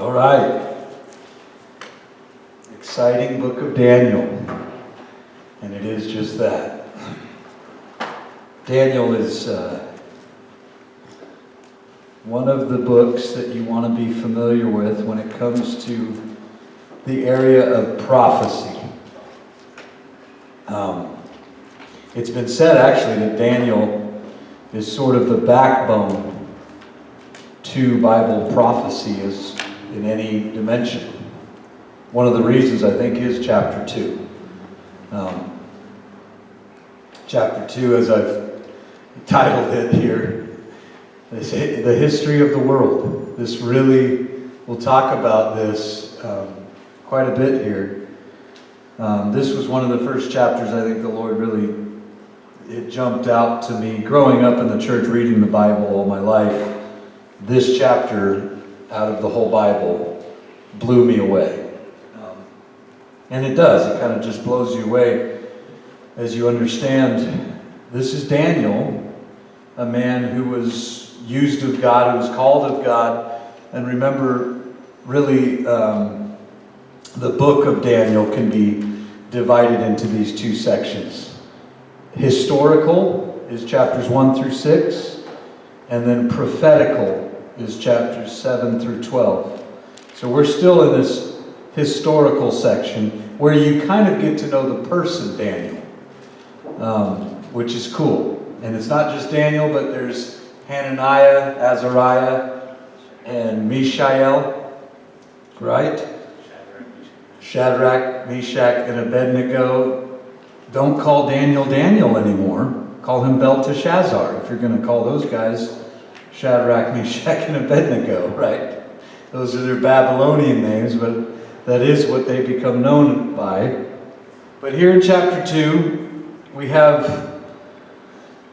All right. Exciting book of Daniel. And it is just that. Daniel is one of the books that you want to be familiar with when it comes to the area of prophecy. It's been said actually that Daniel is sort of the backbone to Bible prophecy as in any dimension. One of the reasons I think is chapter 2. Chapter 2, as I've titled it here, the history of the world. This really, we'll talk about this quite a bit here. This was one of the first chapters I think the Lord really, it jumped out to me. Growing up in the church, reading the Bible all my life, this chapter out of the whole Bible blew me away. And it does. It kind of just blows you away as you understand this is Daniel, a man who was used of God, who was called of God. And remember, really, the book of Daniel can be divided into these two sections. Historical is chapters 1 through 6, and then prophetical is chapters 7 through 12. So we're still in this historical section where you kind of get to know the person Daniel, which is cool. And it's not just Daniel, but there's Hananiah, Azariah, and Mishael, right? Shadrach, Meshach, and Abednego. Don't call Daniel Daniel anymore. Call him Belteshazzar if you're going to call those guys Shadrach, Meshach, and Abednego, right? Those are their Babylonian names, but that is what they become known by. But here in chapter 2, we have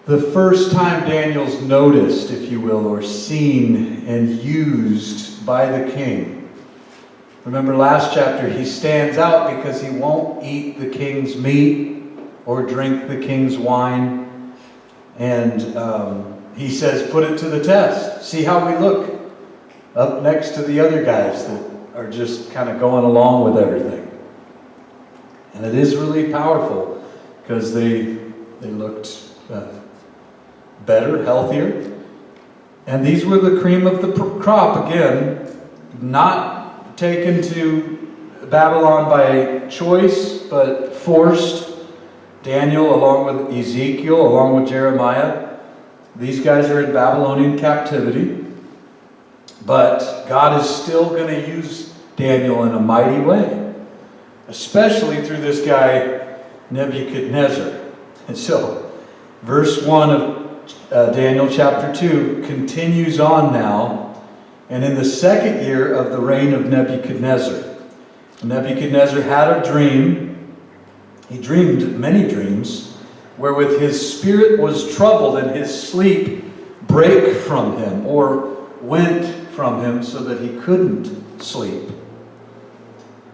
the first time Daniel's noticed, if you will, or seen and used by the king. Remember last chapter, he stands out because he won't eat the king's meat or drink the king's wine. And he says, put it to the test. See how we look up next to the other guys that are just kind of going along with everything. And it is really powerful because they looked better, healthier. And these were the cream of the crop, again, not taken to Babylon by choice, but forced. Daniel, along with Ezekiel, along with Jeremiah, these guys are in Babylonian captivity. But God is still going to use Daniel in a mighty way, especially through this guy, Nebuchadnezzar. And so, verse 1 of Daniel chapter 2 continues on now. And in the second year of the reign of Nebuchadnezzar, Nebuchadnezzar had a dream. He dreamed many dreams, wherewith his spirit was troubled and his sleep brake from him, or went from him so that he couldn't sleep.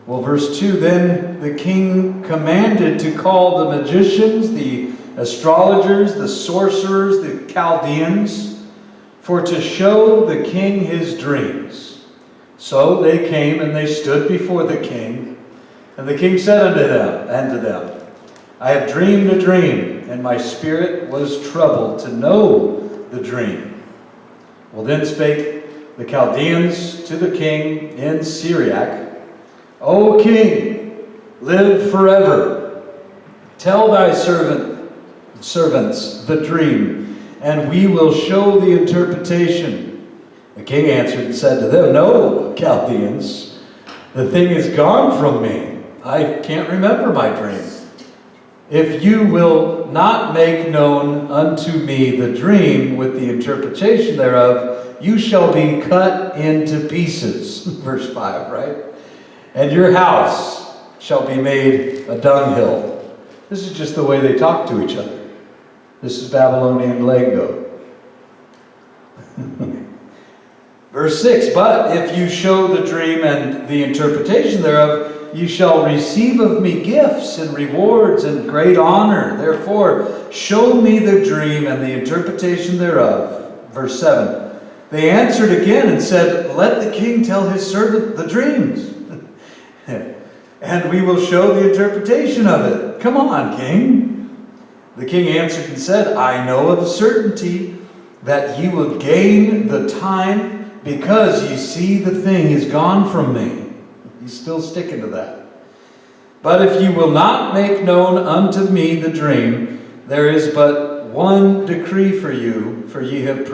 Well, verse 2, then the king commanded to call the magicians, the astrologers, the sorcerers, the Chaldeans, for to show the king his dreams. So they came and they stood before the king. And the king said unto them, I have dreamed a dream, and my spirit was troubled to know the dream. Well, then spake the Chaldeans to the king in Syriac, O king, live forever. Tell thy servants the dream, and we will show the interpretation. The king answered and said to them, No, Chaldeans, the thing is gone from me. I can't remember my dream. If you will not make known unto me the dream with the interpretation thereof, you shall be cut into pieces. Verse 5, right? And your house shall be made a dunghill. This is just the way they talk to each other. This is Babylonian lingo. Verse 6, but if you show the dream and the interpretation thereof, you shall receive of me gifts and rewards and great honor. Therefore, show me the dream and the interpretation thereof. Verse 7, They answered again and said, "Let the king tell his servant the dreams, and we will show the interpretation of it. Come on, king." The king answered and said, "I know of certainty that ye will gain the time, because ye see the thing is gone from me." He's still sticking to that. "But if ye will not make known unto me the dream, there is but one decree for you, for ye have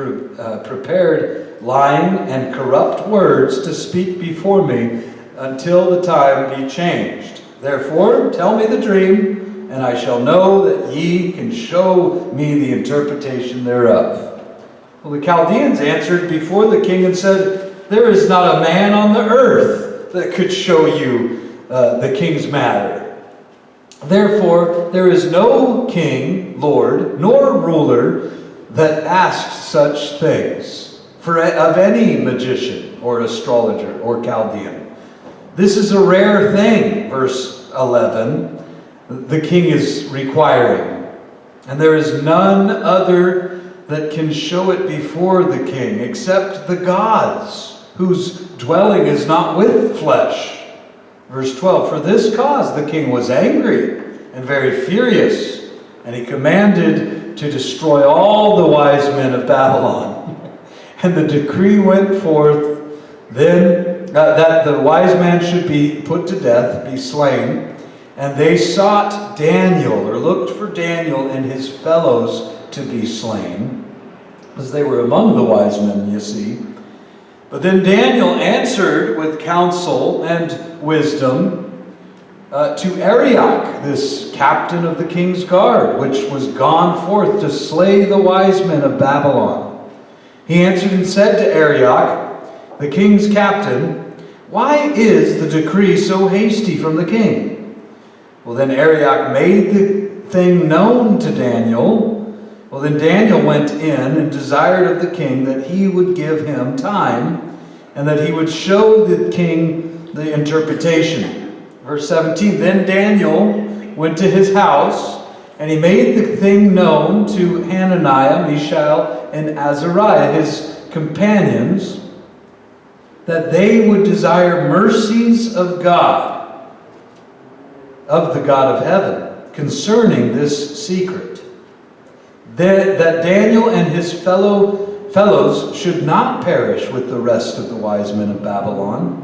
prepared lying and corrupt words to speak before me until the time be changed. Therefore tell me the dream, and I shall know that ye can show me the interpretation thereof." Well, the Chaldeans answered before the king and said, "There is not a man on the earth that could show you the king's matter. Therefore there is no king, lord, nor ruler that asks such things of any magician or astrologer or Chaldean. This is a rare thing," verse 11, the king is requiring. "And there is none other that can show it before the king, except the gods, whose dwelling is not with flesh." Verse 12, "For this cause the king was angry and very furious, and he commanded to destroy all the wise men of Babylon. And the decree went forth then that the wise man should be put to death, be slain. And they sought Daniel," or looked for Daniel and his fellows to be slain, because they were among the wise men, you see. "But then Daniel answered with counsel and wisdom to Arioch, this captain of the king's guard, which was gone forth to slay the wise men of Babylon. He answered and said to Arioch, the king's captain, 'Why is the decree so hasty from the king?' Well, then Arioch made the thing known to Daniel. Well, then Daniel went in and desired of the king that he would give him time, and that he would show the king the interpretation." Verse 17, "Then Daniel went to his house, and he made the thing known to Hananiah, Mishael, and Azariah, his companions, that they would desire mercies of God, of the God of heaven, concerning this secret, that Daniel and his fellows should not perish with the rest of the wise men of Babylon.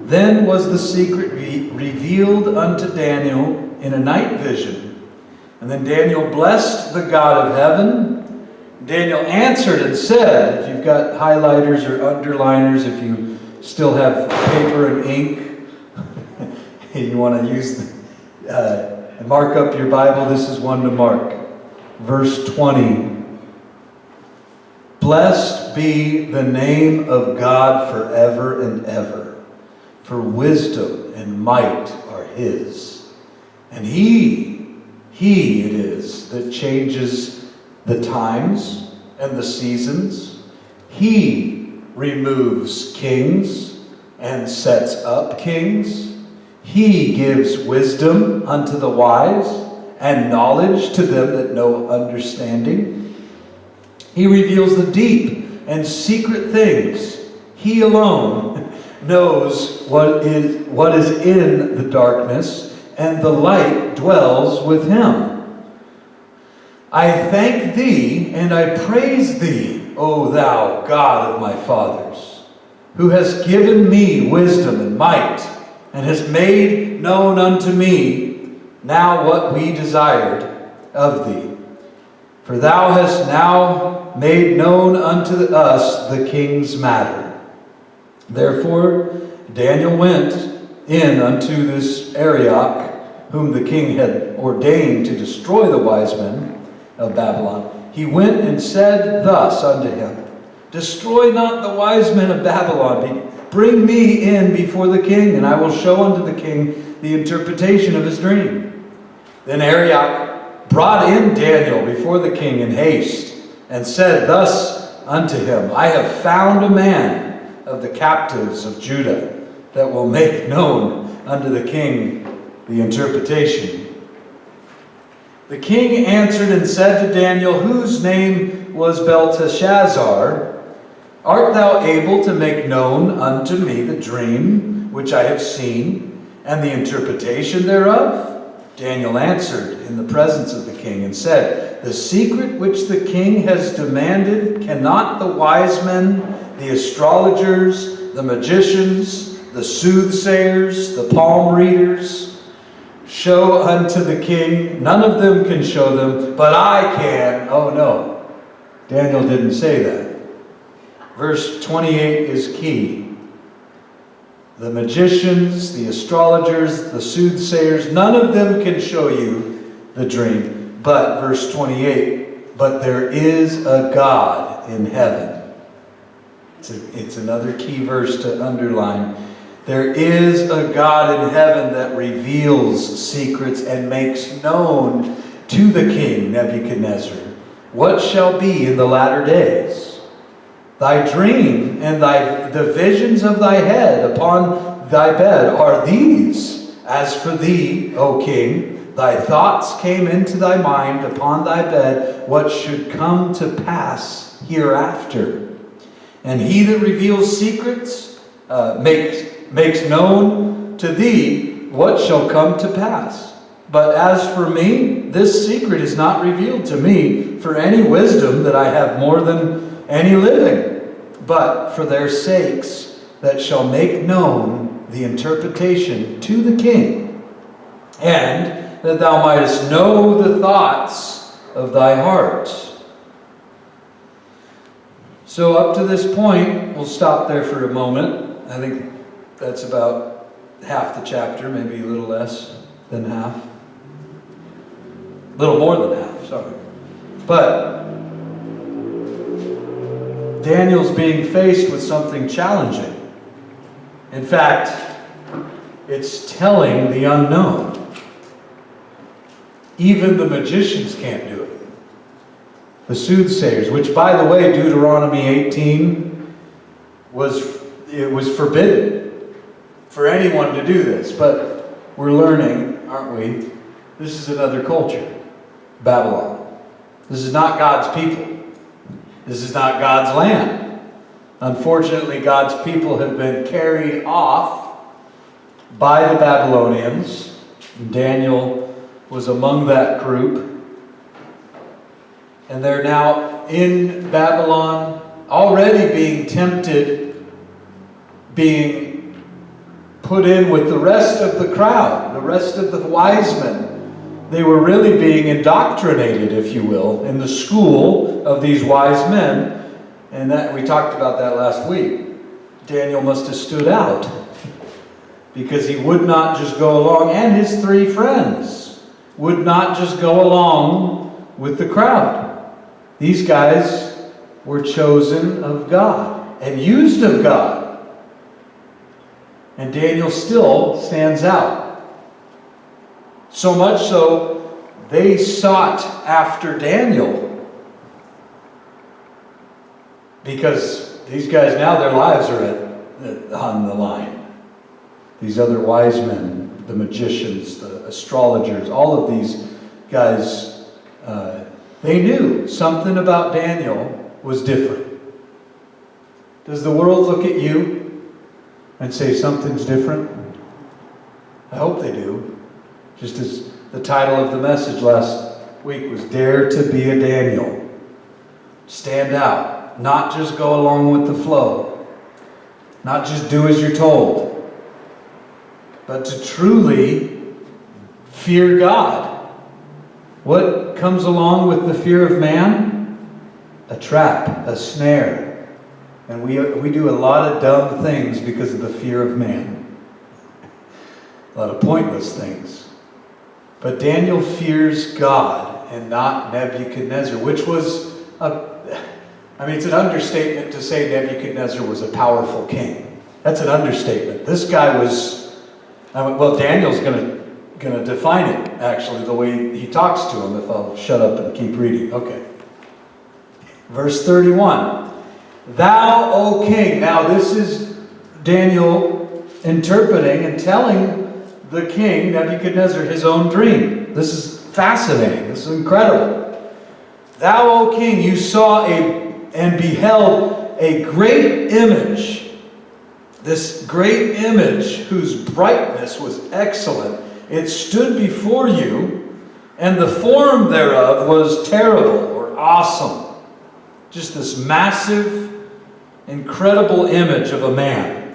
Then was the secret revealed unto Daniel in a night vision. And then Daniel blessed the God of heaven. Daniel answered and said," if you've got highlighters or underliners, if you still have paper and ink, you want to use mark up your Bible, this is one to mark. Verse 20. "Blessed be the name of God forever and ever, for wisdom and might are his. And he it is that changes the times and the seasons. He removes kings and sets up kings. He gives wisdom unto the wise, and knowledge to them that know understanding. He reveals the deep and secret things. He alone knows what is in the darkness, and the light dwells with him. I thank thee, and I praise thee, O thou God of my fathers, who hast given me wisdom and might, and hast made known unto me now what we desired of thee. For thou hast now made known unto us the king's matter." Therefore Daniel went in unto this Arioch, whom the king had ordained to destroy the wise men of Babylon. He went and said thus unto him, "Destroy not the wise men of Babylon. Bring me in before the king, and I will show unto the king the interpretation of his dream." Then Arioch brought in Daniel before the king in haste, and said thus unto him, "I have found a man of the captives of Judah, that will make known unto the king the interpretation." The king answered and said to Daniel, whose name was Belteshazzar, Art thou able to make known unto me the dream which I have seen, and the interpretation thereof? Daniel answered in the presence of the king and said, The secret which the king has demanded cannot the wise men, the astrologers, the magicians, the soothsayers, the palm readers show unto the king? None of them can show them, but I can. Oh no, Daniel didn't say that. Verse 28 is key. The magicians, the astrologers, the soothsayers, none of them can show you the dream. But, verse 28, but there is a God in heaven. It's another key verse to underline. There is a God in heaven that reveals secrets and makes known to the king Nebuchadnezzar what shall be in the latter days. Thy dream and the visions of thy head upon thy bed are these. As for thee, O king, thy thoughts came into thy mind upon thy bed, what should come to pass hereafter. And he that reveals secrets makes known to thee what shall come to pass. But as for me, this secret is not revealed to me for any wisdom that I have more than any living, but for their sakes that shall make known the interpretation to the king, and that thou mightest know the thoughts of thy heart. So up to this point, we'll stop there for a moment. I think that's about half the chapter, maybe a little less than half. A little more than half, sorry. But Daniel's being faced with something challenging. In fact, it's telling the unknown. Even the magicians can't do it. The soothsayers, which by the way, Deuteronomy 18 was forbidden for anyone to do this. But we're learning, aren't we? This is another culture, Babylon. This is not God's people. This is not God's land. Unfortunately, God's people have been carried off by the Babylonians. Daniel was among that group. And they're now in Babylon, already being tempted, being put in with the rest of the crowd, the rest of the wise men. They were really being indoctrinated, if you will, in the school of these wise men. And that we talked about that last week. Daniel must have stood out because he would not just go along, and his three friends would not just go along with the crowd. These guys were chosen of God and used of God. And Daniel still stands out. So much so, they sought after Daniel. Because these guys now, their lives are on the line. These other wise men, the magicians, the astrologers, all of these guys, they knew something about Daniel was different. Does the world look at you and say something's different? I hope they do. Just as the title of the message last week was, Dare to be a Daniel. Stand out. Not just go along with the flow. Not just do as you're told. But to truly fear God. What comes along with the fear of man? A trap, a snare. And we do a lot of dumb things because of the fear of man. A lot of pointless things. But Daniel fears God and not Nebuchadnezzar, which was it's an understatement to say Nebuchadnezzar was a powerful king. That's an understatement. This guy was, Daniel's going to define it, actually, the way he talks to him, if I'll shut up and keep reading. Okay. Verse 31. Thou, O king. Now this is Daniel interpreting and telling the king, Nebuchadnezzar, his own dream. This is fascinating. This is incredible. Thou, O king, you saw and beheld a great image, this great image whose brightness was excellent, it stood before you, and the form thereof was terrible or awesome. Just this massive, incredible image of a man.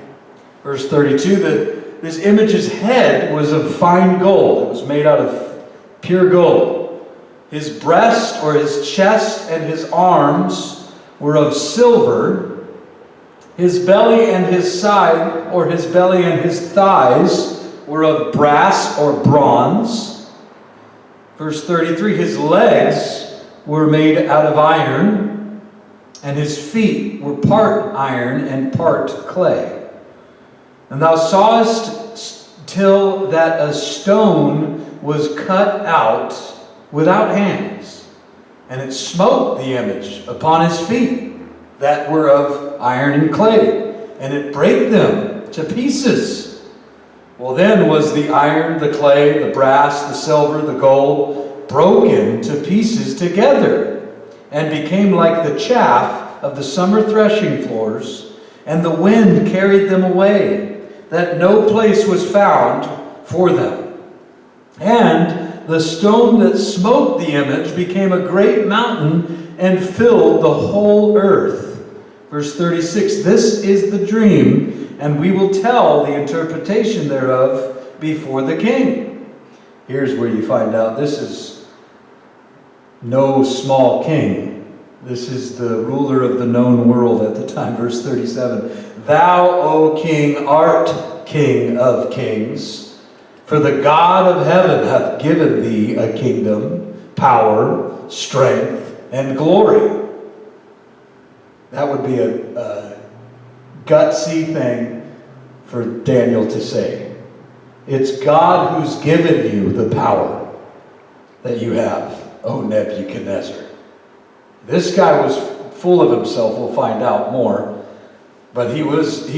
Verse 32, that this image's head was of fine gold. It was made out of pure gold. His breast or his chest and his arms were of silver. His belly and his side, or his belly and his thighs, were of brass or bronze. Verse 33, his legs were made out of iron, and his feet were part iron and part clay. And thou sawest till that a stone was cut out without hands, and it smote the image upon his feet that were of iron and clay, and it brake them to pieces. Well, then was the iron, the clay, the brass, the silver, the gold broken to pieces together, and became like the chaff of the summer threshing floors, and the wind carried them away, that no place was found for them. And the stone that smote the image became a great mountain and filled the whole earth. Verse 36, this is the dream, and we will tell the interpretation thereof before the king. Here's where you find out this is no small king. This is the ruler of the known world at the time. Verse 37, thou, O king, art king of kings, for the God of heaven hath given thee a kingdom, power, strength, and glory. That would be a gutsy thing for Daniel to say. It's God who's given you the power that you have, O Nebuchadnezzar. This guy was full of himself, we'll find out more, but he was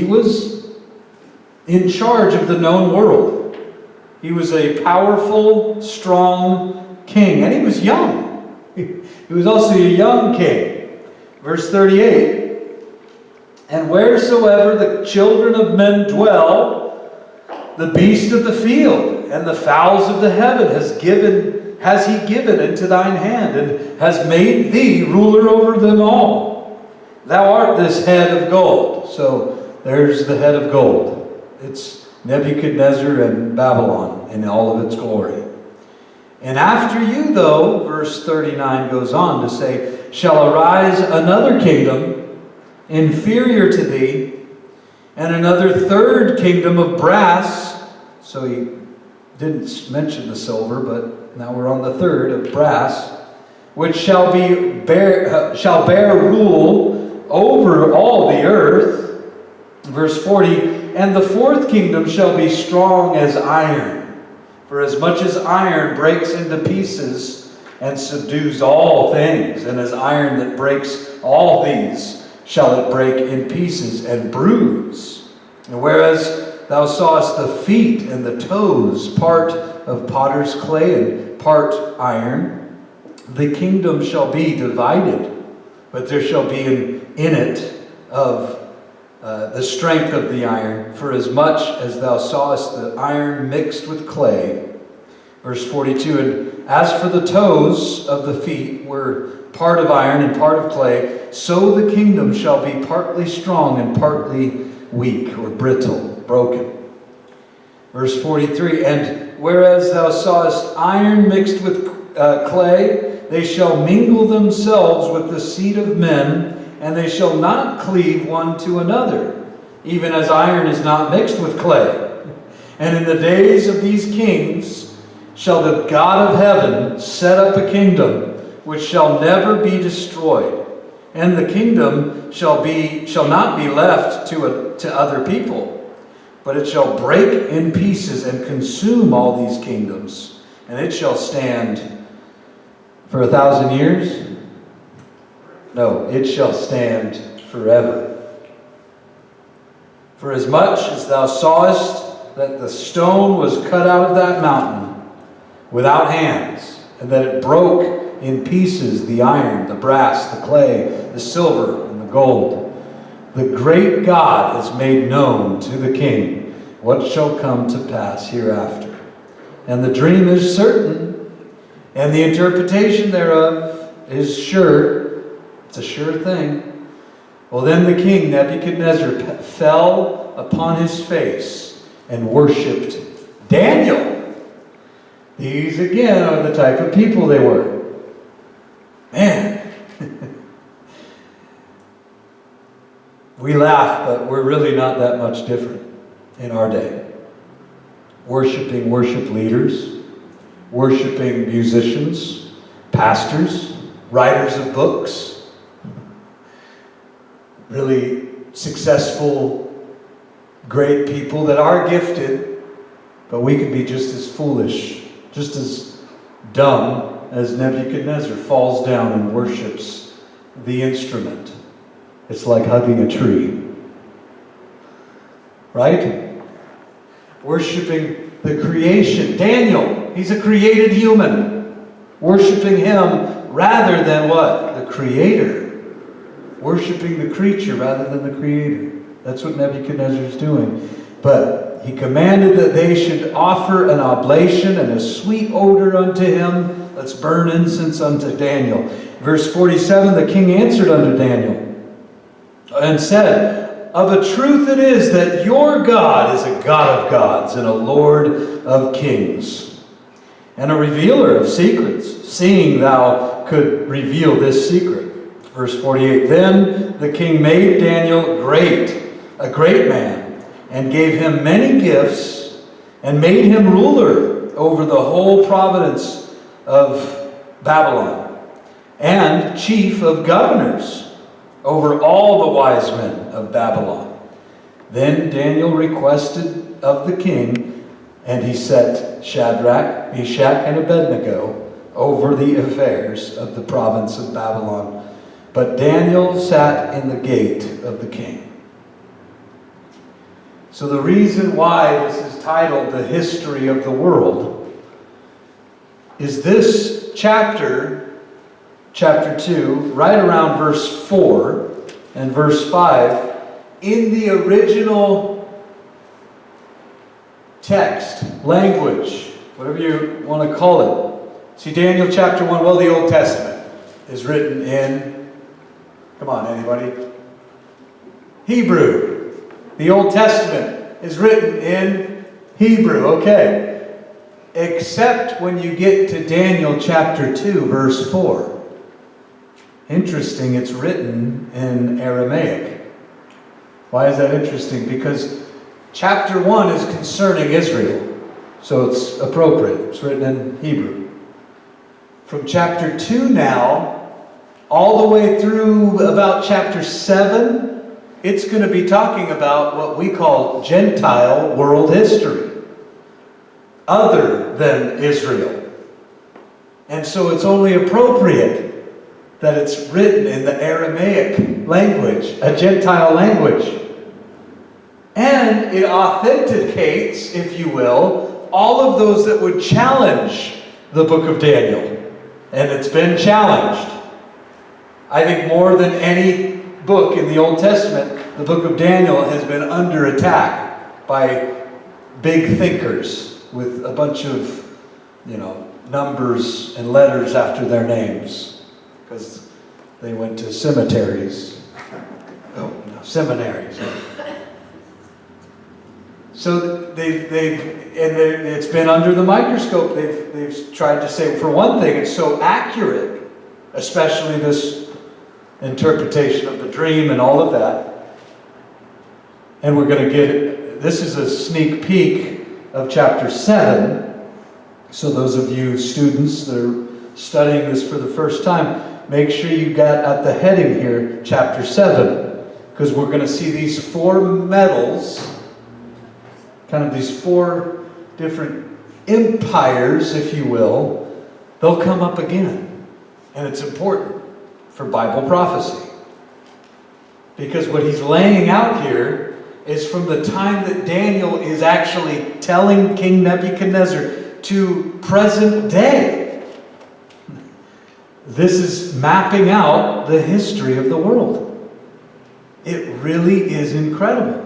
in charge of the known world. He was a powerful, strong king, and he was young. He was also a young king. Verse 38, and wheresoever the children of men dwell, the beast of the field and the fowls of the heaven has he given into thine hand, and has made thee ruler over them all. Thou art this head of gold. So there's the head of gold. It's Nebuchadnezzar and Babylon in all of its glory. And after you, though, verse 39 goes on to say, shall arise another kingdom inferior to thee, and another third kingdom of brass. So he didn't mention the silver, but now we're on the third of brass, which shall bear rule over all the earth. Verse 40, and the fourth kingdom shall be strong as iron. For as much as iron breaks into pieces and subdues all things, and as iron that breaks all these, shall it break in pieces and bruise. And whereas thou sawest the feet and the toes, part of potter's clay and part iron, the kingdom shall be divided, but there shall be in it of the strength of the iron, for as much as thou sawest the iron mixed with clay. Verse 42, and as for the toes of the feet were part of iron and part of clay, so the kingdom shall be partly strong and partly weak or brittle, broken. Verse 43, and whereas thou sawest iron mixed with clay, they shall mingle themselves with the seed of men, and they shall not cleave one to another, even as iron is not mixed with clay. And in the days of these kings shall the God of heaven set up a kingdom which shall never be destroyed, and the kingdom shall not be left to other people, but it shall break in pieces and consume all these kingdoms, and it shall stand for 1,000 years. No, it shall stand forever. For as much as thou sawest that the stone was cut out of that mountain without hands, and that it broke in pieces the iron, the brass, the clay, the silver, and the gold, the great God has made known to the king what shall come to pass hereafter. And the dream is certain, and the interpretation thereof is sure. It's a sure thing. Well, then the king Nebuchadnezzar fell upon his face and worshipped Daniel. These again are the type of people they were. Man. We laugh, but we're really not that much different in our day. Worshiping worship leaders, worshiping musicians, pastors, writers of books, really successful, great people that are gifted, but we could be just as foolish, just as dumb as Nebuchadnezzar falls down and worships the instrument. It's like hugging a tree. Right? Worshiping the creation. Daniel, he's a created human. Worshiping him rather than what? The creator. Worshiping the creature rather than the creator. That's what Nebuchadnezzar is doing. But he commanded that they should offer an oblation and a sweet odor unto him. Let's burn incense unto Daniel. Verse 47, the king answered unto Daniel and said, of a truth it is that your God is a God of gods and a Lord of kings, and a revealer of secrets, seeing thou could reveal this secret. Verse 48, then the king made Daniel a great man, and gave him many gifts, and made him ruler over the whole province of Babylon, and chief of governors over all the wise men of Babylon. Then Daniel requested of the king, and he set Shadrach, Meshach, and Abednego over the affairs of the province of Babylon. But Daniel sat in the gate of the king. So the reason why this is titled The History of the World is this chapter 2, right around verse 4 and verse 5, in the original text, language, whatever you want to call it. See, Daniel chapter 1, well, the Old Testament is written in, come on, anybody? Hebrew. The Old Testament is written in Hebrew, okay. Except when you get to Daniel chapter 2, verse 4. Interesting, it's written in Aramaic. Why is that interesting? Because chapter 1 is concerning Israel, so it's appropriate. It's written in Hebrew. From chapter 2 now, all the way through about chapter 7, it's going to be talking about what we call Gentile world history, other than Israel. And so it's only appropriate that it's written in the Aramaic language, a Gentile language. And it authenticates, if you will, all of those that would challenge the book of Daniel. And it's been challenged. I think more than any book in the Old Testament, the book of Daniel has been under attack by big thinkers with a bunch of, numbers and letters after their names. Because they went to cemeteries. Seminaries. So it's been under the microscope. They've tried to say, for one thing, it's so accurate, especially this interpretation of the dream and all of that. And we're going to get, this is a sneak peek of chapter 7. So those of you students that are studying this for the first time, make sure you got at the heading here, chapter 7, because we're going to see these 4 metals, kind of these 4 different empires, if you will. They'll come up again. And it's important for Bible prophecy. Because what he's laying out here is from the time that Daniel is actually telling King Nebuchadnezzar to present day. This is mapping out the history of the world. It really is incredible.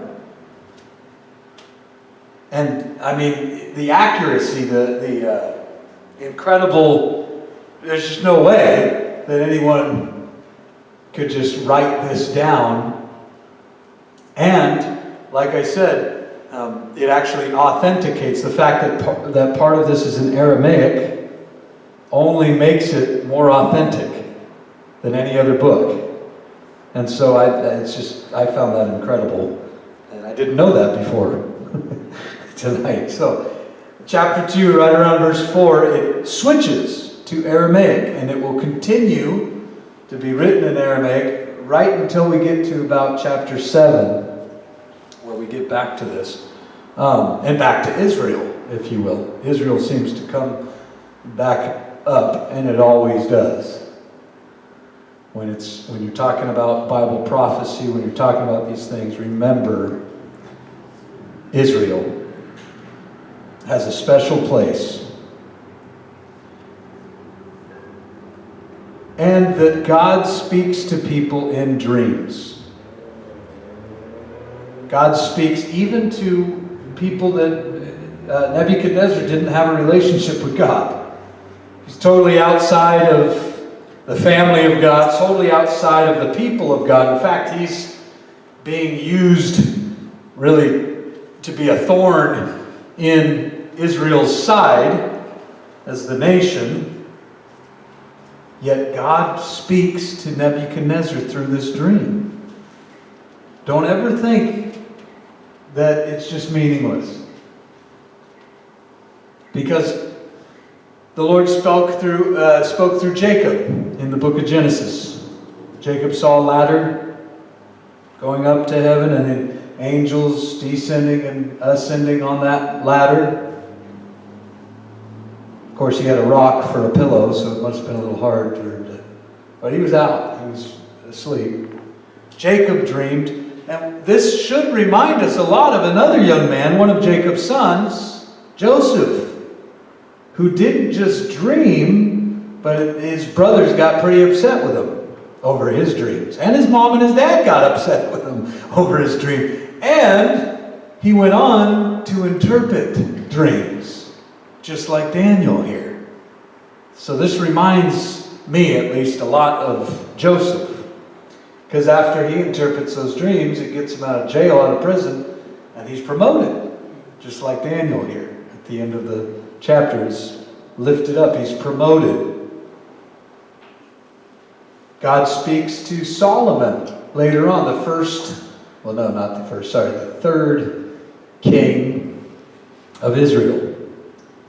And I mean, the accuracy, the incredible, there's just no way that anyone could just write this down. And, like I said, it actually authenticates the fact that part of this is in Aramaic, only makes it more authentic than any other book. And so I found that incredible. And I didn't know that before tonight. So chapter 2, right around verse 4, it switches to Aramaic, and it will continue to be written in Aramaic right until we get to about chapter 7, where we get back to this. And back to Israel, if you will. Israel seems to come back up, and it always does. When you're talking about Bible prophecy, when you're talking about these things, remember Israel has a special place. And that God speaks to people in dreams. God speaks even to people that Nebuchadnezzar didn't have a relationship with God. He's totally outside of the family of God, totally outside of the people of God. In fact, he's being used really to be a thorn in Israel's side as the nation. Yet God speaks to Nebuchadnezzar through this dream. Don't ever think that it's just meaningless. Because the Lord spoke through Jacob in the book of Genesis. Jacob saw a ladder going up to heaven, and then angels descending and ascending on that ladder. Of course, he had a rock for a pillow, so it must have been a little hard. But he was out. He was asleep. Jacob dreamed, and this should remind us a lot of another young man, one of Jacob's sons, Joseph, who didn't just dream, but his brothers got pretty upset with him over his dreams. And his mom and his dad got upset with him over his dream. And he went on to interpret dreams, just like Daniel here. So this reminds me, at least, a lot of Joseph. Because after he interprets those dreams, it gets him out of jail, out of prison, and he's promoted, just like Daniel here. At the end of the chapter is lifted up. He's promoted. God speaks to Solomon later on, the third king of Israel.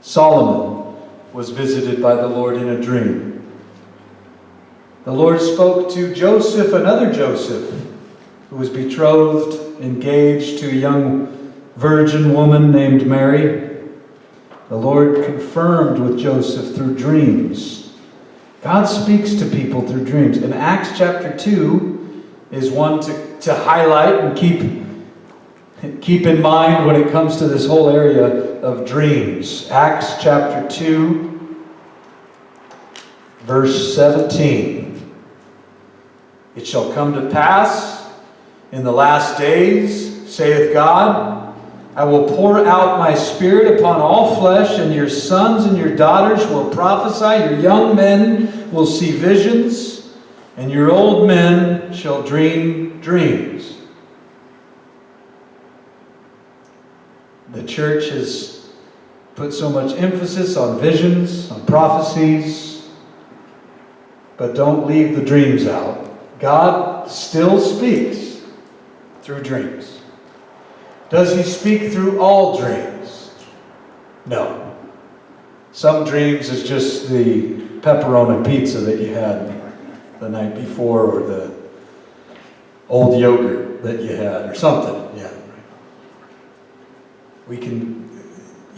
Solomon was visited by the Lord in a dream. The Lord spoke to Joseph, another Joseph, who was betrothed, engaged to a young virgin woman named Mary. The Lord confirmed with Joseph through dreams. God speaks to people through dreams. And Acts chapter 2 is one to highlight and keep in mind when it comes to this whole area of dreams. Acts chapter 2, verse 17. It shall come to pass in the last days, saith God, I will pour out my spirit upon all flesh, and your sons and your daughters will prophesy, your young men will see visions, and your old men shall dream dreams. The church has put so much emphasis on visions, on prophecies, but don't leave the dreams out. God still speaks through dreams. Does he speak through all dreams? No. Some dreams is just the pepperoni pizza that you had the night before, or the old yogurt that you had, or something. Yeah.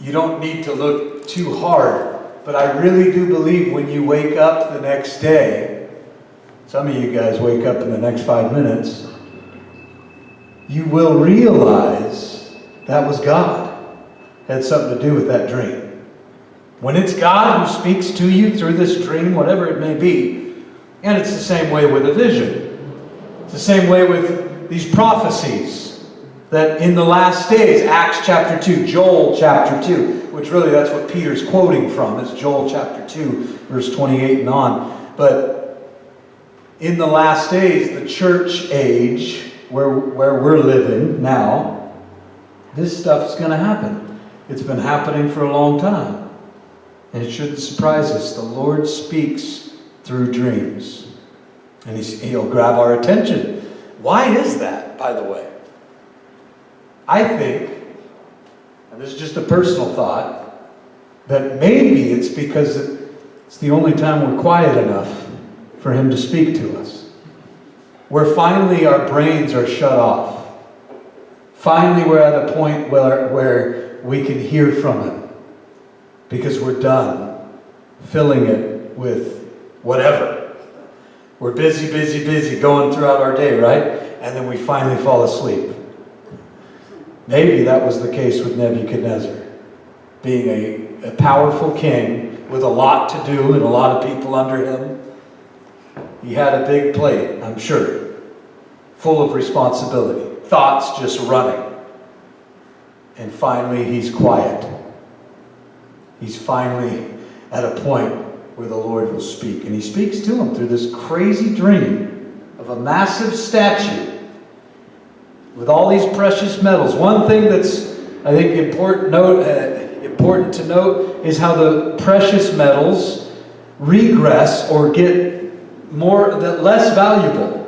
You don't need to look too hard, but I really do believe when you wake up the next day, some of you guys wake up in the next 5 minutes, you will realize that was God. Had something to do with that dream. When it's God who speaks to you through this dream, whatever it may be, and it's the same way with a vision. It's the same way with these prophecies that in the last days, Acts chapter 2, Joel chapter 2, which really that's what Peter's quoting from, is Joel chapter 2, verse 28 and on. But in the last days, the church age, where we're living now, this stuff's going to happen. It's been happening for a long time. And it shouldn't surprise us. The Lord speaks through dreams. And He'll grab our attention. Why is that, by the way? I think, and this is just a personal thought, that maybe it's because it's the only time we're quiet enough for Him to speak to us. Where finally our brains are shut off. Finally we're at a point where we can hear from Him. Because we're done filling it with whatever. We're busy going throughout our day, right? And then we finally fall asleep. Maybe that was the case with Nebuchadnezzar. Being a powerful king with a lot to do and a lot of people under him. He had a big plate, I'm sure. Full of responsibility. Thoughts just running. And finally he's quiet. He's finally at a point where the Lord will speak. And He speaks to him through this crazy dream of a massive statue with all these precious metals. One thing that's, I think, important to note is how the precious metals regress or get less valuable.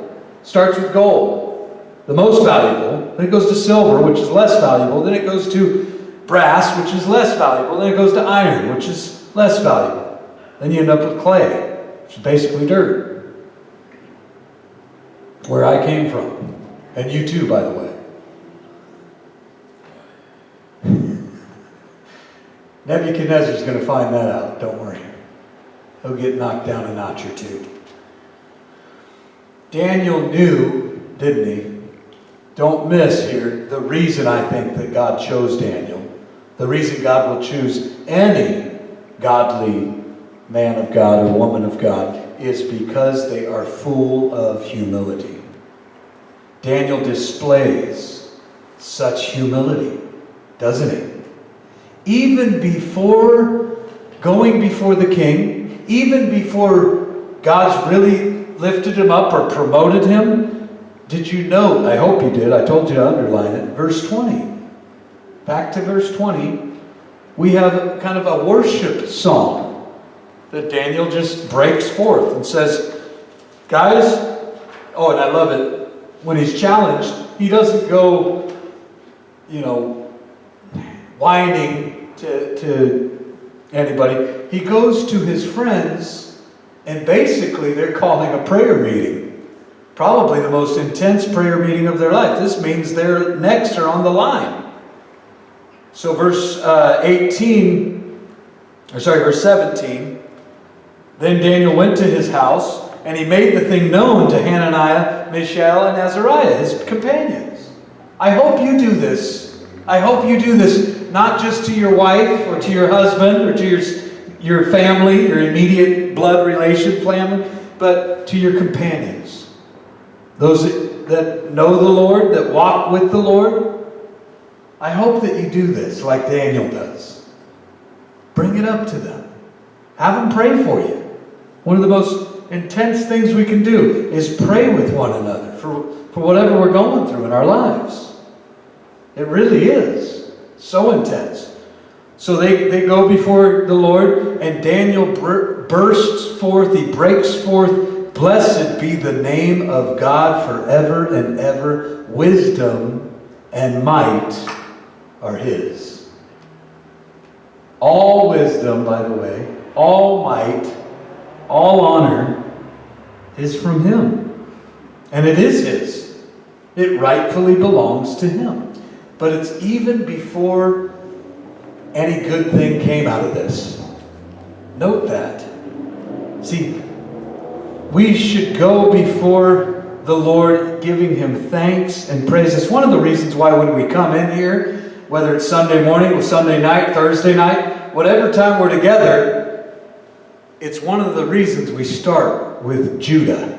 Starts with gold, the most valuable. Then it goes to silver, which is less valuable. Then it goes to brass, which is less valuable. Then it goes to iron, which is less valuable. Then you end up with clay, which is basically dirt. Where I came from. And you too, by the way. Nebuchadnezzar's going to find that out, don't worry. He'll get knocked down a notch or two. Daniel knew, didn't he? Don't miss here the reason I think that God chose Daniel. The reason God will choose any godly man of God or woman of God is because they are full of humility. Daniel displays such humility, doesn't he? Even before going before the king, even before God's really lifted him up or promoted him, did you note, I hope you did, I told you to underline it, verse 20. Back to verse 20, we have kind of a worship song that Daniel just breaks forth and says, guys, oh, and I love it, when he's challenged, he doesn't go, whining to anybody. He goes to his friends, and basically they're calling a prayer meeting. Probably the most intense prayer meeting of their life. This means their necks are on the line. So verse 17, then Daniel went to his house, and he made the thing known to Hananiah, Mishael, and Azariah, his companions. I hope you do this. I hope you do this, not just to your wife, or to your husband, or to your family, your immediate blood relation family, but to your companions. Those that know the Lord, that walk with the Lord. I hope that you do this like Daniel does. Bring it up to them. Have them pray for you. One of the most intense things we can do is pray with one another for whatever we're going through in our lives. It really is so intense. So they go before the Lord, and Daniel bursts forth, he breaks forth, blessed be the name of God forever and ever. Wisdom and might are His. All wisdom, by the way, all might, all honor is from Him. And it is His. It rightfully belongs to Him. But it's even before any good thing came out of this. Note that. See, we should go before the Lord giving Him thanks and praise. It's one of the reasons why when we come in here, whether it's Sunday morning or Sunday night, Thursday night, whatever time we're together, it's one of the reasons we start with Judah.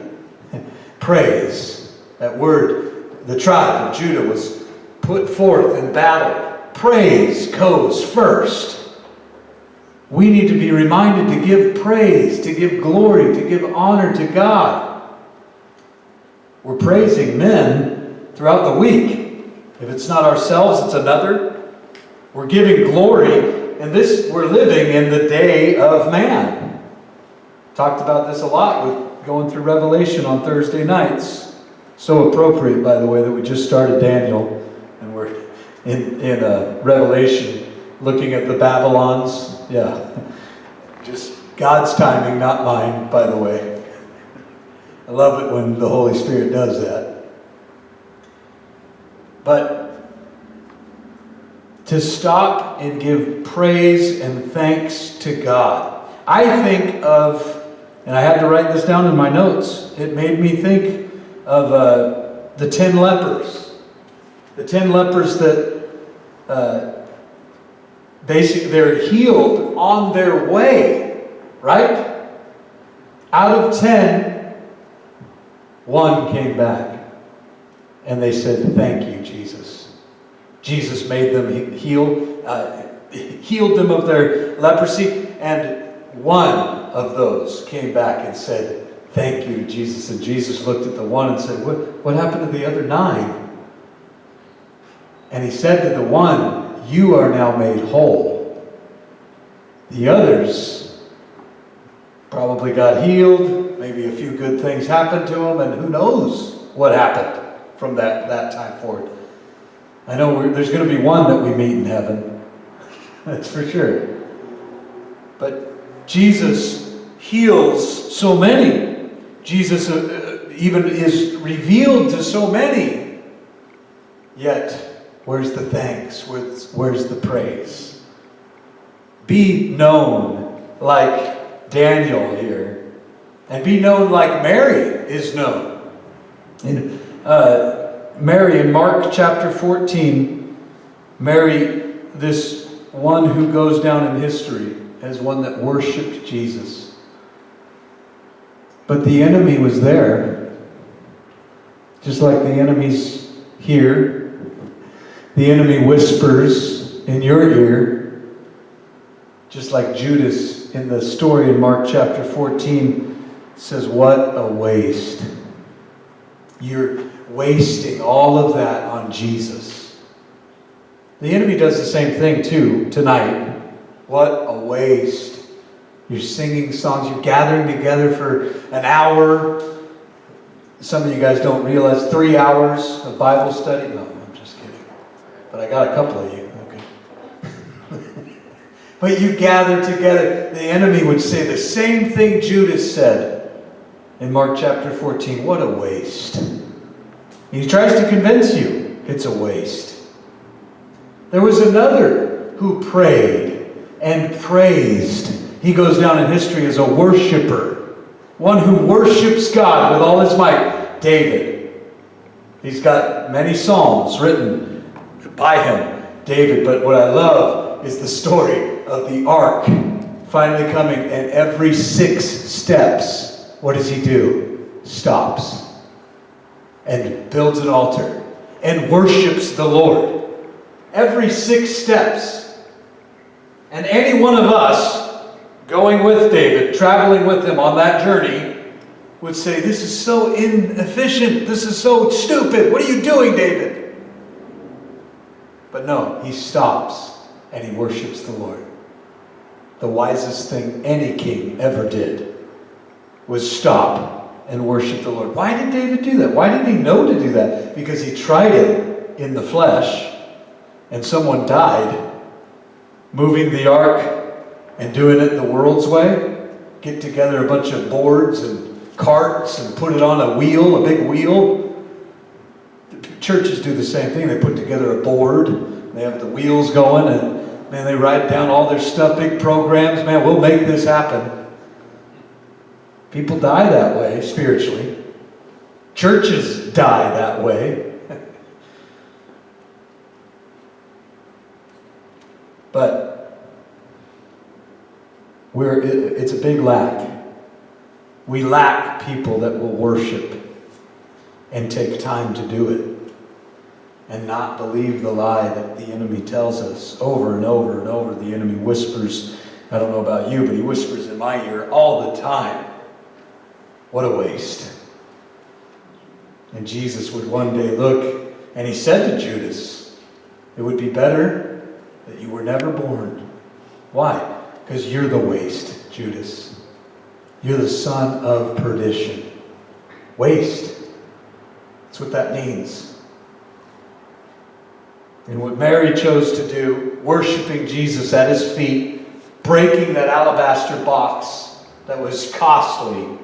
Praise. That word, the tribe of Judah was put forth in battle, praise goes first. We need to be reminded to give praise, to give glory, to give honor to God. We're praising men throughout the week. If it's not ourselves, it's another. We're giving glory, and we're living in the day of man. Talked about this a lot with going through Revelation on Thursday nights. So appropriate, by the way, that we just started Daniel, and we're in Revelation, looking at the Babylons. Yeah, just God's timing, not mine, by the way. I love it when the Holy Spirit does that. But to stop and give praise and thanks to God. I think of, and I had to write this down in my notes, it made me think of the 10 lepers. The 10 lepers that basically they're healed on their way, right? Out of 10, one came back. And they said, "Thank you, Jesus." Jesus made them healed them of their leprosy. And one of those came back and said, "Thank you, Jesus." And Jesus looked at the one and said, What happened to the other 9? And he said to the one, "You are now made whole." The others probably got healed. Maybe a few good things happened to them. And who knows what happened from that time forward. I know there's going to be one that we meet in heaven. That's for sure. But Jesus heals so many. Jesus even is revealed to so many. Yet, where's the thanks? Where's the praise? Be known like Daniel here. And be known like Mary is known. Mary in Mark chapter 14, Mary, this one who goes down in history as one that worshipped Jesus. But the enemy was there, just like the enemy's here. The enemy whispers in your ear, just like Judas in the story in Mark chapter 14 says, "What a waste. You're wasting all of that on Jesus." The enemy does the same thing too tonight. What a waste. You're singing songs, you're gathering together for an hour. Some of you guys don't realize 3 hours of Bible study. No, I'm just kidding. But I got a couple of you. Okay. But you gather together. The enemy would say the same thing Judas said in Mark chapter 14. What a waste. He tries to convince you it's a waste. There was another who prayed and praised. He goes down in history as a worshiper. One who worships God with all his might. David. He's got many psalms written by him, David. But what I love is the story of the ark finally coming. And every 6 steps, what does he do? Stops. And builds an altar. And worships the Lord. Every 6 steps. And any one of us going with David, traveling with him on that journey, would say, "This is so inefficient. This is so stupid. What are you doing, David?" But no, he stops and he worships the Lord. The wisest thing any king ever did was stop and worship the Lord. Why did David do that? Why did he know to do that? Because he tried it in the flesh and someone died. Moving the ark and doing it the world's way. Get together a bunch of boards and carts and put it on a wheel, a big wheel. The churches do the same thing. They put together a board. They have the wheels going and, man, they write down all their stuff, big programs. Man, we'll make this happen. People die that way spiritually. Churches die that way. But it's a big lack. We lack people that will worship and take time to do it. and not believe the lie that the enemy tells us over and over and over. The enemy whispers, I don't know about you, but he whispers in my ear all the time. What a waste. And Jesus would one day look, and he said to Judas, it would be better that you were never born. Why? Because you're the waste, Judas. You're the son of perdition. Waste. That's what that means. And what Mary chose to do, worshiping Jesus at his feet, breaking that alabaster box that was costly,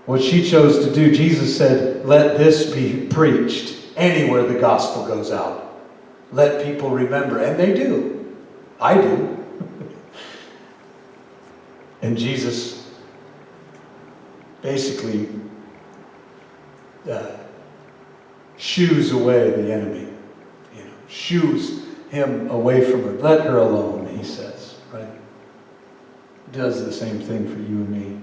what she chose to do, Jesus said, let this be preached anywhere the gospel goes out. Let people remember. And they do. I do. And Jesus basically shoos away the enemy. Shoos him away from her. Let her alone, he says. Right? He does the same thing for you and me.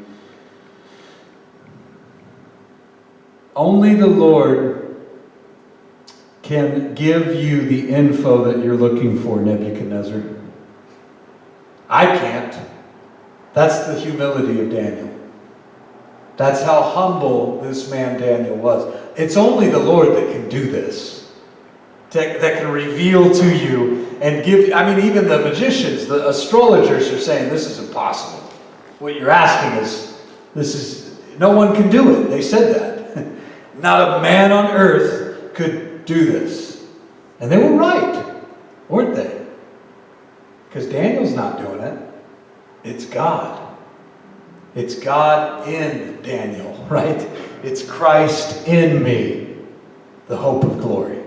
Only the Lord can give you the info that you're looking for, Nebuchadnezzar. I can't. That's the humility of Daniel. That's how humble this man Daniel was. It's only the Lord that can do this. That can reveal to you and give. I mean, even the magicians, the astrologers are saying this is impossible. What you're asking is, no one can do it. They said that. Not a man on earth could do this. And they were right, weren't they? Because Daniel's not doing it. It's God. It's God in Daniel, right? It's Christ in me, the hope of glory.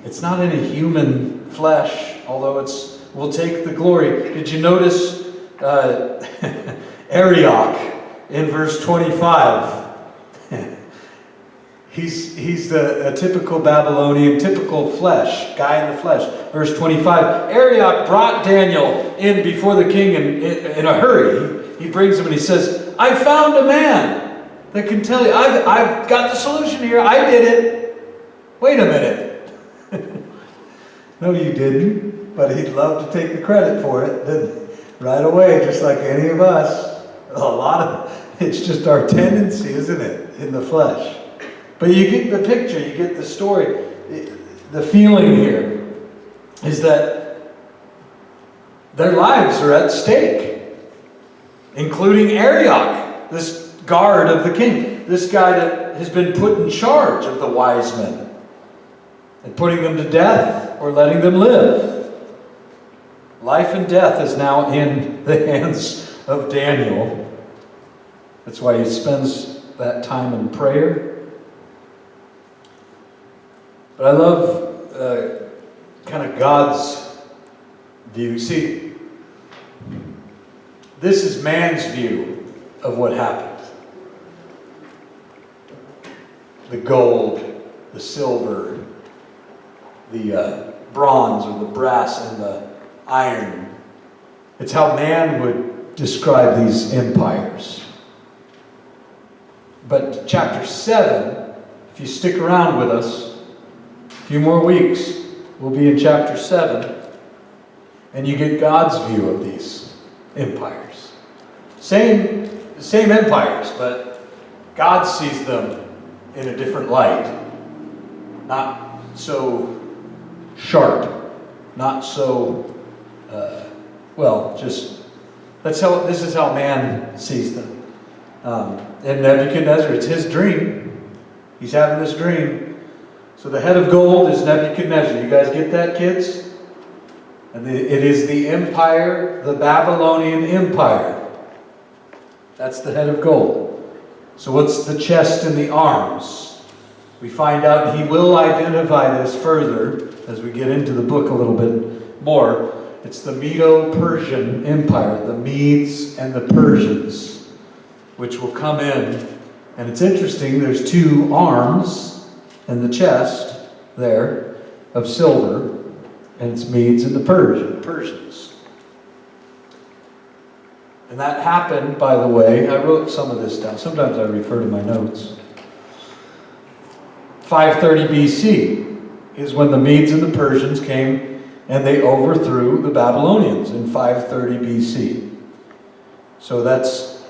It's not any human flesh, although we'll take the glory. Did you notice Arioch in verse 25? He's a typical Babylonian, typical flesh, guy in the flesh. Verse 25, Arioch brought Daniel in before the king in a hurry. He brings him and he says, I found a man that can tell you, I've got the solution here. I did it. Wait a minute. No, you didn't. But he'd love to take the credit for it, didn't he? Right away, just like any of us. It's just our tendency, isn't it, in the flesh. But you get the picture, you get the story. The feeling here is that their lives are at stake, including Arioch, this guard of the king, this guy that has been put in charge of the wise men and putting them to death or letting them live. Life and death is now in the hands of Daniel. That's why he spends that time in prayer. But I love kind of God's view. See, this is man's view of what happened. The gold, the silver, the bronze or the brass and the iron. It's how man would describe these empires. But chapter 7, if you stick around with us, a few more weeks, we'll be in chapter 7, and you get God's view of these empires. Same empires, but God sees them in a different light. Not so sharp, not so, this is how man sees them. And Nebuchadnezzar, it's his dream. He's having this dream. So the head of gold is Nebuchadnezzar. You guys get that, kids? And it is the empire, the Babylonian Empire. That's the head of gold. So what's the chest and the arms? We find out, and he will identify this further as we get into the book a little bit more. It's the Medo-Persian Empire, the Medes and the Persians, which will come in. And it's interesting, there's two arms and the chest there of silver, and it's Medes and the Persians. And that happened, by the way, I wrote some of this down. Sometimes I refer to my notes. 530 BC is when the Medes and the Persians came and they overthrew the Babylonians in 530 BC. So that's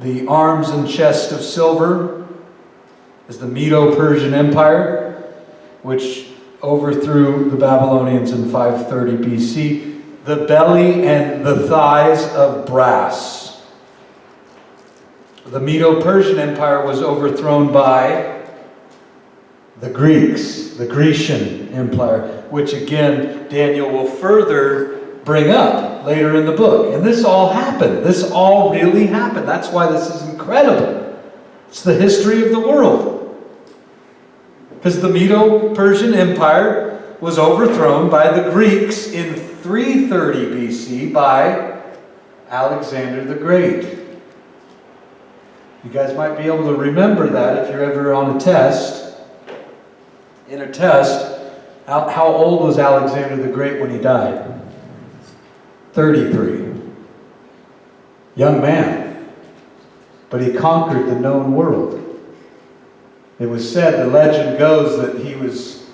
the arms and chest of silver is the Medo-Persian Empire, which overthrew the Babylonians in 530 BC. The belly and the thighs of brass. The Medo-Persian Empire was overthrown by the Greeks, the Grecian Empire, which again Daniel will further bring up later in the book. And this all happened. This all really happened. That's why this is incredible. It's the history of the world. Because the Medo-Persian Empire was overthrown by the Greeks in 330 BC by Alexander the Great. You guys might be able to remember that if you're ever on a test. In a test, how old was Alexander the Great when he died? 33. Young man. But he conquered the known world. It was said, the legend goes, that he was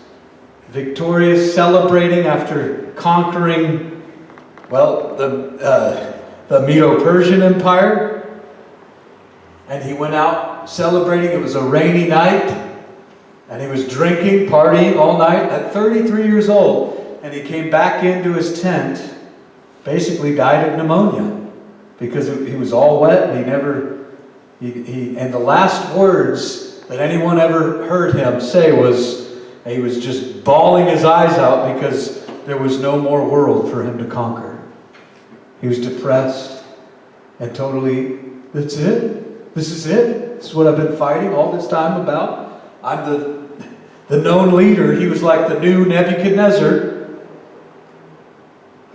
victorious, celebrating after conquering, well, the Medo-Persian Empire. And he went out celebrating. It was a rainy night. And he was drinking, partying all night at 33 years old. And he came back into his tent, basically died of pneumonia. Because he was all wet and and the last words that anyone ever heard him say was, he was just bawling his eyes out because there was no more world for him to conquer. He was depressed and totally, that's it? This is it? This is what I've been fighting all this time about? I'm the known leader. He was like the new Nebuchadnezzar.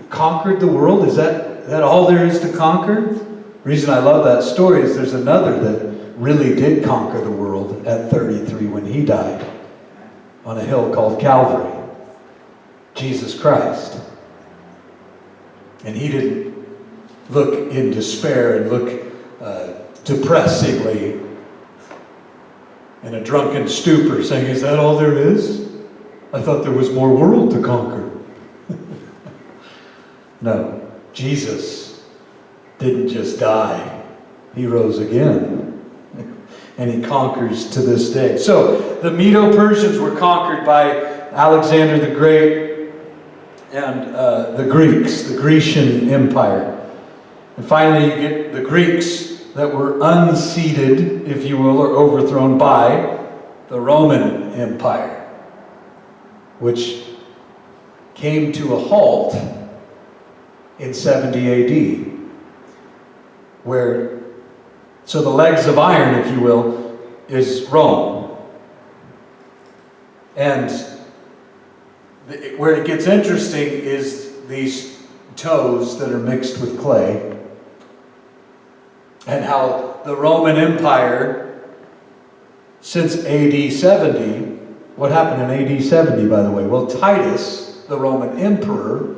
Conquered the world? Is that all there is to conquer? The reason I love that story is there's another that really did conquer the world at 33 when he died on a hill called Calvary. Jesus Christ. And he didn't look in despair and look depressingly in a drunken stupor saying, is that all there is? I thought there was more world to conquer. No, Jesus didn't just die. He rose again. And he conquers to this day. So, the Medo-Persians were conquered by Alexander the Great and the Greeks, the Grecian Empire. And finally, you get the Greeks that were unseated, if you will, or overthrown by the Roman Empire, which came to a halt in 70 AD, so the legs of iron, if you will, is Rome. And where it gets interesting is these toes that are mixed with clay, and how the Roman Empire, since AD 70, what happened in AD 70, by the way? Well, Titus, the Roman emperor,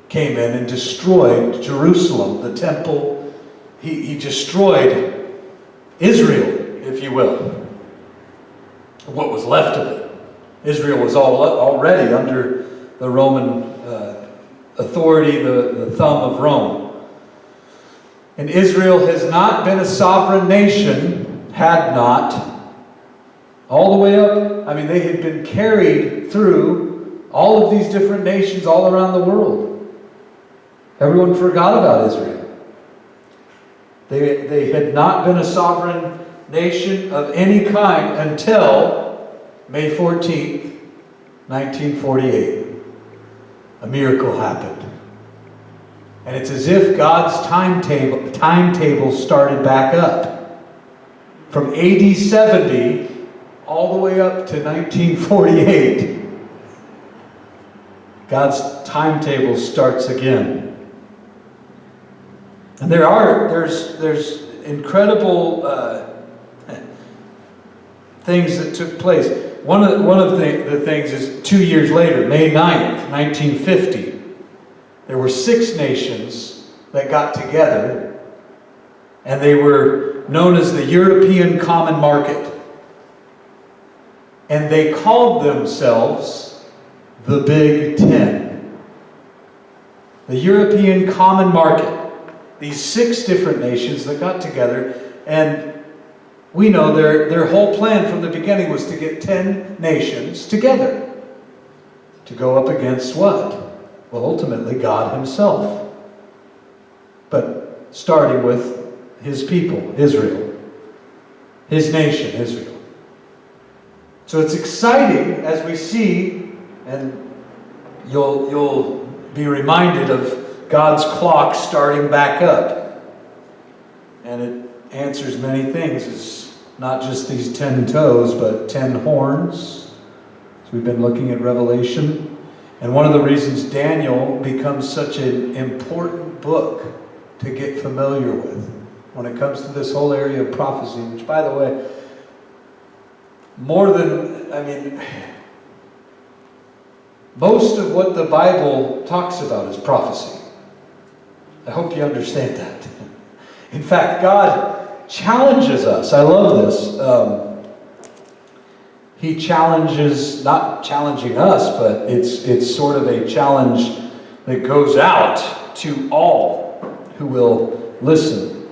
came in and destroyed Jerusalem, the temple. He destroyed Israel, if you will, what was left of it. Israel was already under the Roman authority, the thumb of Rome. And Israel has not been a sovereign nation, had not, all the way up. I mean, they had been carried through all of these different nations all around the world. Everyone forgot about Israel. They had not been a sovereign nation of any kind until May 14th, 1948. A miracle happened. And it's as if God's timetable started back up. From AD 70 all the way up to 1948. God's timetable starts again. And there's incredible things that took place. One of the things is 2 years later, May 9th, 1950, there were 6 nations that got together, and they were known as the European Common Market. And they called themselves the Big Ten. The European Common Market. These 6 different nations that got together, and we know their whole plan from the beginning was to get 10 nations together. To go up against what? Well, ultimately God himself. But starting with his people, Israel. His nation, Israel. So it's exciting as we see, and you'll be reminded of God's clock starting back up. And it answers many things. It's not just these 10 toes, but 10 horns. So we've been looking at Revelation. And one of the reasons Daniel becomes such an important book to get familiar with when it comes to this whole area of prophecy, which, by the way, most of what the Bible talks about is prophecy. I hope you understand that. In fact, God challenges us. I love this. He challenges, not challenging us, but it's sort of a challenge that goes out to all who will listen.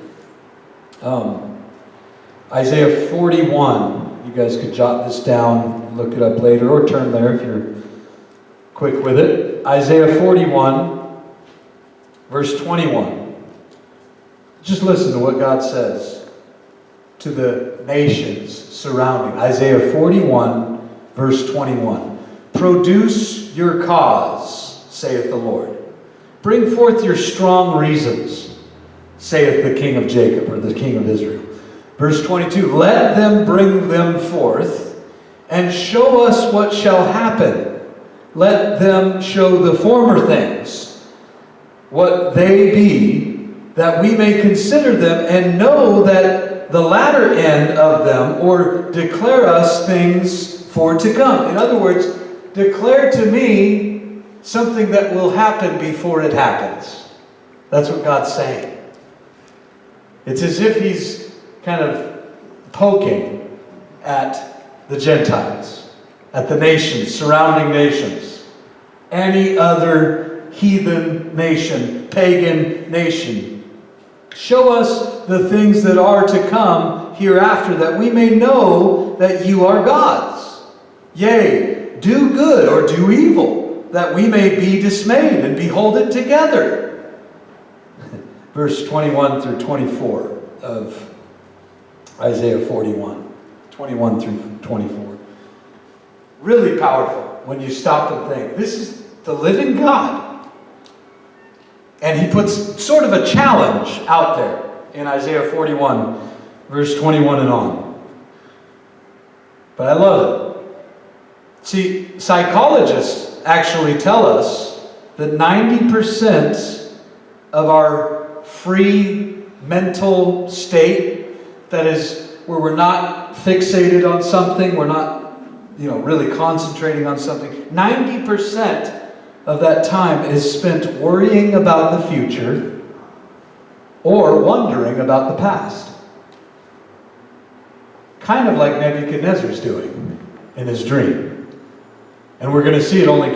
Isaiah 41. You guys could jot this down, look it up later, or turn there if you're quick with it. Isaiah 41, verse 21. Just listen to what God says to the nations surrounding. Isaiah 41, verse 21. Produce your cause, saith the Lord. Bring forth your strong reasons, saith the King of Jacob, or the King of Israel. Verse 22. Let them bring them forth, and show us what shall happen. Let them show the former things, what they be, that we may consider them and know that the latter end of them, or declare us things for to come. In other words, declare to me something that will happen before it happens. That's what God's saying. It's as if he's kind of poking at the Gentiles, at the nations, surrounding nations, any other heathen nation, pagan nation. Show us the things that are to come hereafter, that we may know that you are gods. Yea, do good or do evil, that we may be dismayed and behold it together. Verse 21 through 24 of Isaiah 41. 21 through 24. Really powerful when you stop and think. This is the living God. And he puts sort of a challenge out there in Isaiah 41, verse 21 and on. But I love it. See, psychologists actually tell us that 90% of our free mental state, that is, where we're not fixated on something, we're not, really concentrating on something, 90% of that time is spent worrying about the future or wondering about the past. Kind of like Nebuchadnezzar's doing in his dream. And we're going to see it only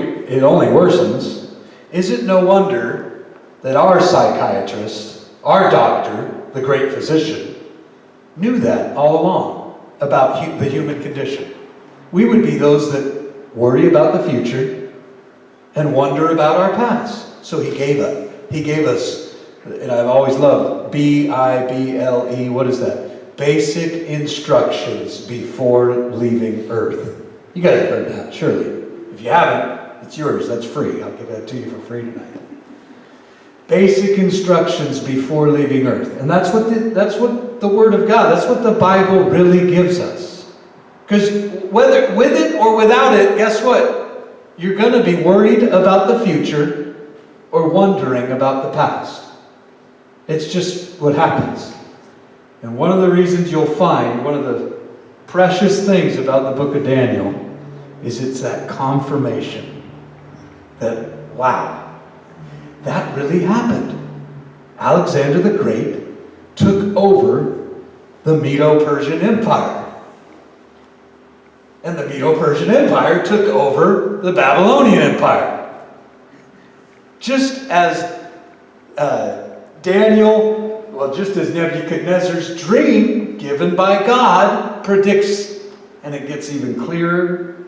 worsens. Is it no wonder that our psychiatrist, our doctor, the great physician, knew that all along about the human condition? We would be those that worry about the future and wonder about our past. So he gave us, and I've always loved, BIBLE, what is that? Basic instructions before leaving Earth. You guys have heard that, surely. If you haven't, it's yours, that's free. I'll give that to you for free tonight. Basic instructions before leaving Earth. And that's what the Word of God, that's what the Bible really gives us. Because whether with it or without it, guess what? You're going to be worried about the future or wondering about the past. It's just what happens. And one of the reasons you'll find, one of the precious things about the book of Daniel, is it's that confirmation that, wow, that really happened. Alexander the Great took over the Medo-Persian Empire. And the Medo-Persian Empire took over the Babylonian Empire. Just as just as Nebuchadnezzar's dream given by God predicts, and it gets even clearer,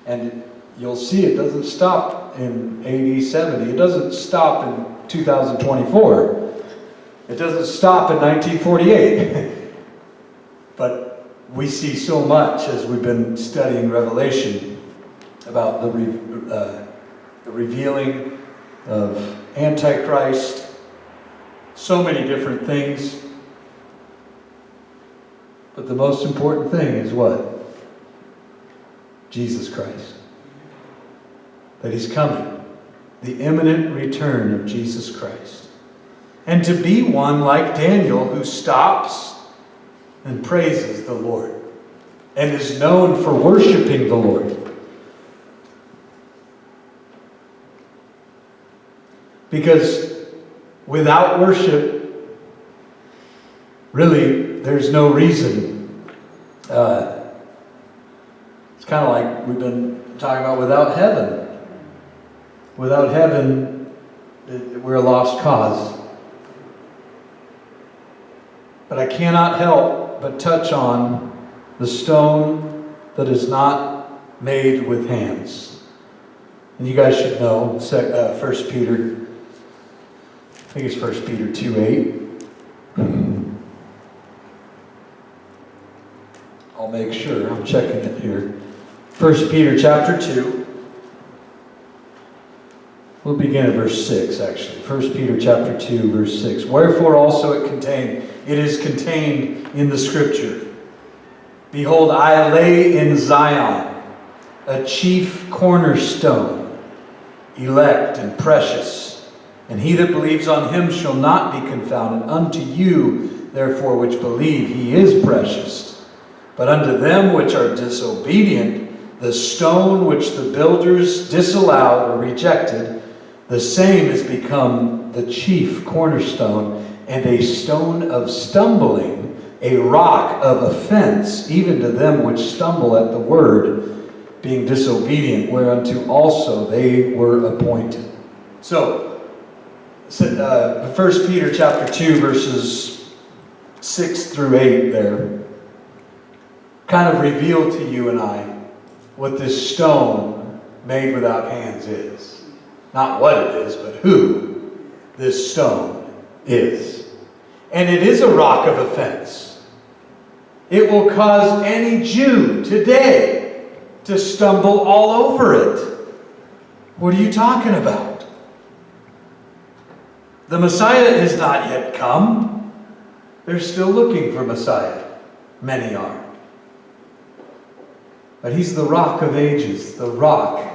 and you'll see it doesn't stop in AD 70. It doesn't stop in 2024. It doesn't stop in 1948. But we see so much as we've been studying Revelation about the revealing of Antichrist, so many different things. But the most important thing is what? Jesus Christ. That He's coming. The imminent return of Jesus Christ. And to be one like Daniel who stops and praises the Lord and is known for worshiping the Lord. Because without worship, really, there's no reason. It's kind of like we've been talking about without heaven. Without heaven, we're a lost cause. But I cannot help but touch on the stone that is not made with hands. And you guys should know, 1 Peter, I think it's 1 Peter 2:8. I'll make sure, I'm checking it here. 1 Peter chapter 2. We'll begin at verse 6, actually. 1 Peter chapter 2, verse 6. Wherefore also it is contained in the Scripture. Behold, I lay in Zion a chief cornerstone, elect and precious, and he that believes on him shall not be confounded. Unto you, therefore, which believe, he is precious. But unto them which are disobedient, the stone which the builders disallowed or rejected, the same is become the chief cornerstone, and a stone of stumbling, a rock of offense, even to them which stumble at the word, being disobedient, whereunto also they were appointed. So, 1 Peter chapter 2, verses 6 through 8 there, kind of reveal to you and I what this stone made without hands is. Not what it is, but who this stone is. And it is a rock of offense. It will cause any Jew today to stumble all over it. What are you talking about? The Messiah is not yet come. They're still looking for Messiah. Many are. But He's the rock of ages, the rock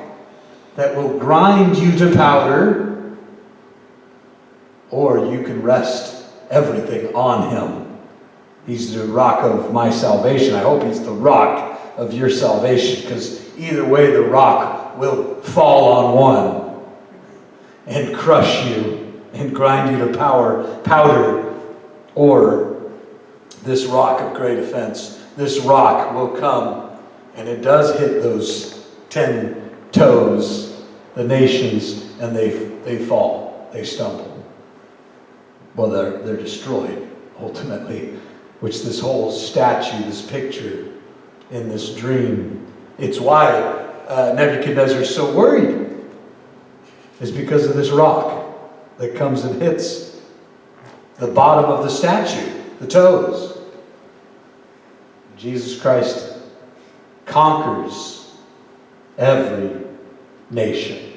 that will grind you to powder, or you can rest everything on Him. He's the rock of my salvation. I hope He's the rock of your salvation, because either way the rock will fall on one and crush you and grind you to powder, or this rock of great offense, this rock will come, and it does hit those 10 toes, the nations, and they fall, they stumble. Well, they're destroyed ultimately, which this whole statue, this picture in this dream, it's why Nebuchadnezzar is so worried, is because of this rock that comes and hits the bottom of the statue, the toes. Jesus Christ conquers every nation.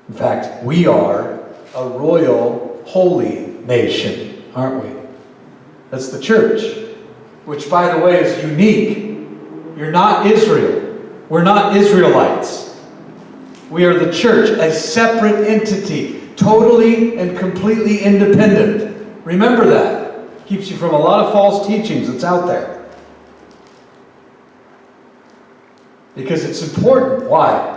In fact, we are a royal, holy nation, aren't we? That's the church, which, by the way, is unique. You're not Israel. We're not Israelites. We are the church, a separate entity, totally and completely independent. Remember that. Keeps you from a lot of false teachings that's out there. Because it's important. Why?